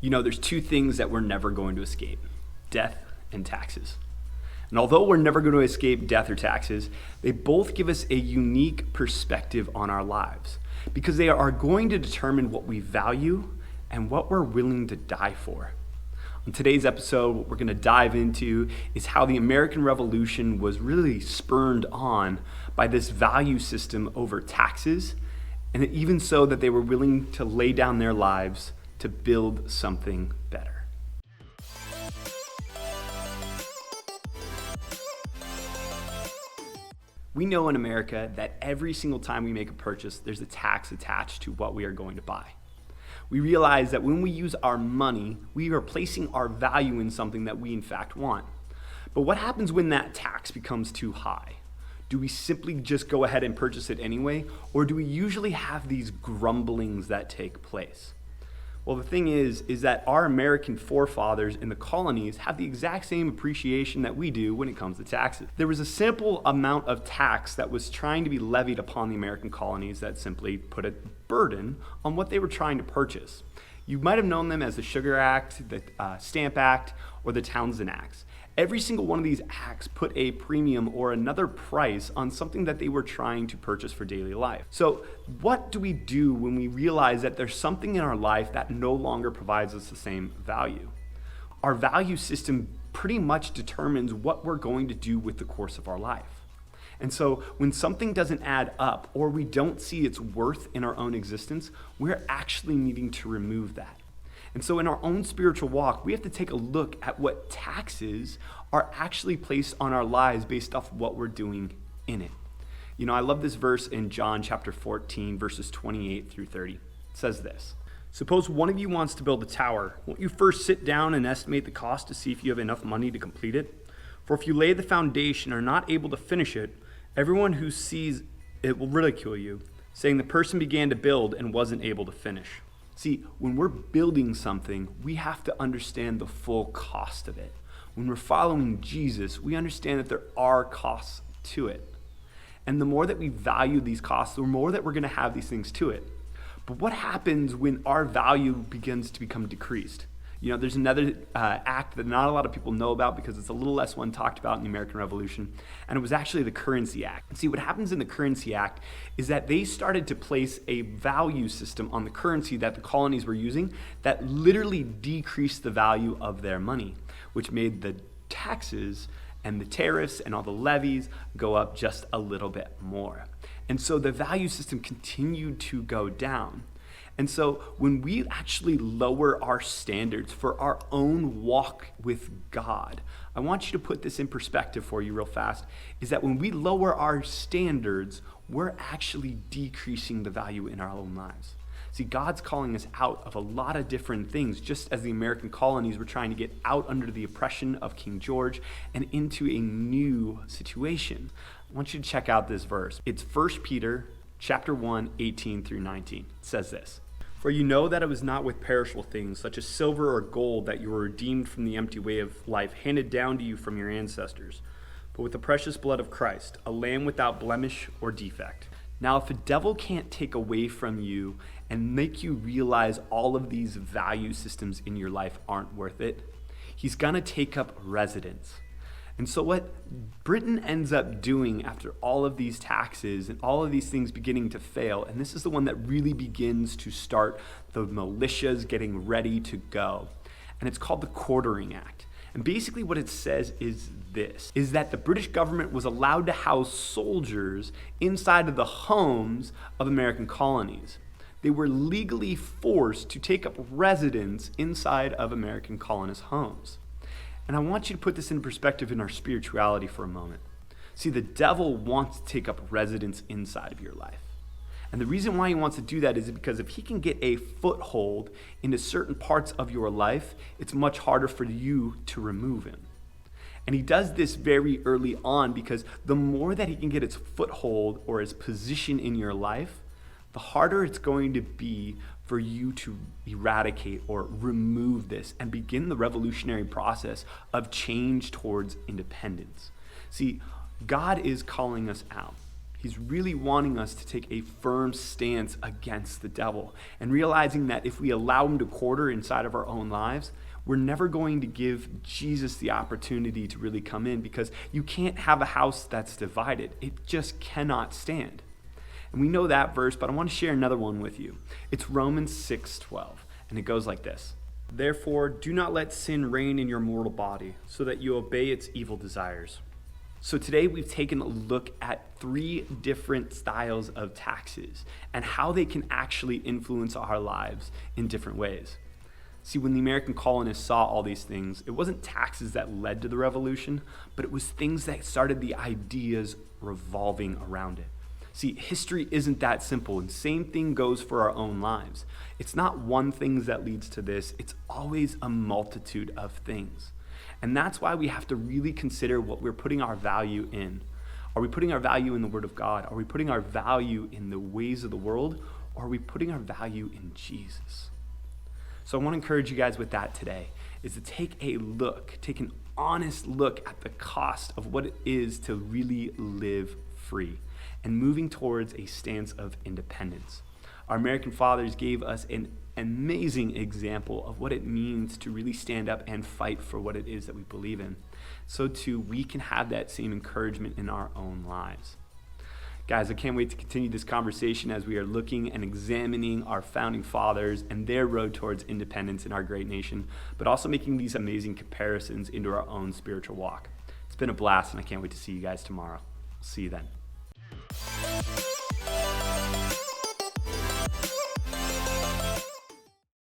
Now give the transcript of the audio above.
There's two things that we're never going to escape: death and taxes. And although we're never going to escape death or taxes, they both give us a unique perspective on our lives because they are going to determine what we value and what we're willing to die for. On today's episode, what we're going to dive into is how the American Revolution was really spurred on by this value system over taxes, and even so that they were willing to lay down their lives to build something better. We know in America that every single time we make a purchase, there's a tax attached to what we are going to buy. We realize that when we use our money, we are placing our value in something that we in fact want. But what happens when that tax becomes too high? Do we simply just go ahead and purchase it anyway? Or do we usually have these grumblings that take place? Well, the thing is that our American forefathers in the colonies have the exact same appreciation that we do when it comes to taxes. There was a simple amount of tax that was trying to be levied upon the American colonies that simply put a burden on what they were trying to purchase. You might have known them as the Sugar Act, the Stamp Act, or the Townsend Acts. Every single one of these acts put a premium or another price on something that they were trying to purchase for daily life. So what do we do when we realize that there's something in our life that no longer provides us the same value? Our value system pretty much determines what we're going to do with the course of our life. And so when something doesn't add up or we don't see its worth in our own existence, we're actually needing to remove that. And so in our own spiritual walk, we have to take a look at what taxes are actually placed on our lives based off what we're doing in it. I love this verse in John chapter 14, verses 28 through 30. It says this: "Suppose one of you wants to build a tower. Won't you first sit down and estimate the cost to see if you have enough money to complete it? For if you lay the foundation and are not able to finish it, everyone who sees it will ridicule you, saying the person began to build and wasn't able to finish." See, when we're building something, we have to understand the full cost of it. When we're following Jesus, we understand that there are costs to it. And the more that we value these costs, the more that we're going to have these things to it. But what happens when our value begins to become decreased? There's another act that not a lot of people know about because it's a little less one talked about in the American Revolution, and it was actually the Currency Act. And see, what happens in the Currency Act is that they started to place a value system on the currency that the colonies were using that literally decreased the value of their money, which made the taxes and the tariffs and all the levies go up just a little bit more. And so the value system continued to go down. And so when we actually lower our standards for our own walk with God, I want you to put this in perspective for you real fast, is that when we lower our standards, we're actually decreasing the value in our own lives. See, God's calling us out of a lot of different things, just as the American colonies were trying to get out under the oppression of King George and into a new situation. I want you to check out this verse. It's 1 Peter chapter 1, 18 through 19. It says this: "For you know that it was not with perishable things, such as silver or gold, that you were redeemed from the empty way of life handed down to you from your ancestors, but with the precious blood of Christ, a lamb without blemish or defect." Now, if the devil can't take away from you and make you realize all of these value systems in your life aren't worth it, he's going to take up residence. And so what Britain ends up doing after all of these taxes and all of these things beginning to fail, and this is the one that really begins to start the militias getting ready to go, and it's called the Quartering Act. And basically what it says is this, is that the British government was allowed to house soldiers inside of the homes of American colonies. They were legally forced to take up residence inside of American colonists' homes. And I want you to put this in perspective in our spirituality for a moment. See, the devil wants to take up residence inside of your life. And the reason why he wants to do that is because if he can get a foothold into certain parts of your life, it's much harder for you to remove him. And he does this very early on because the more that he can get its foothold or his position in your life, the harder it's going to be for you to eradicate or remove this and begin the revolutionary process of change towards independence. See, God is calling us out. He's really wanting us to take a firm stance against the devil and realizing that if we allow him to quarter inside of our own lives, we're never going to give Jesus the opportunity to really come in, because you can't have a house that's divided. It just cannot stand. And we know that verse, but I want to share another one with you. It's Romans 6:12, and it goes like this. Therefore, do not let sin reign in your mortal body, so that you obey its evil desires. So today we've taken a look at 3 different styles of taxes and how they can actually influence our lives in different ways. See, when the American colonists saw all these things, it wasn't taxes that led to the revolution, but it was things that started the ideas revolving around it. See, history isn't that simple, and same thing goes for our own lives. It's not one thing that leads to this, it's always a multitude of things. And that's why we have to really consider what we're putting our value in. Are we putting our value in the Word of God? Are we putting our value in the ways of the world? Or are we putting our value in Jesus? So I want to encourage you guys with that today, is to take an honest look at the cost of what it is to really live free and moving towards a stance of independence. Our American fathers gave us an amazing example of what it means to really stand up and fight for what it is that we believe in. So too, we can have that same encouragement in our own lives. Guys, I can't wait to continue this conversation as we are looking and examining our founding fathers and their road towards independence in our great nation, but also making these amazing comparisons into our own spiritual walk. It's been a blast, and I can't wait to see you guys tomorrow. See you then.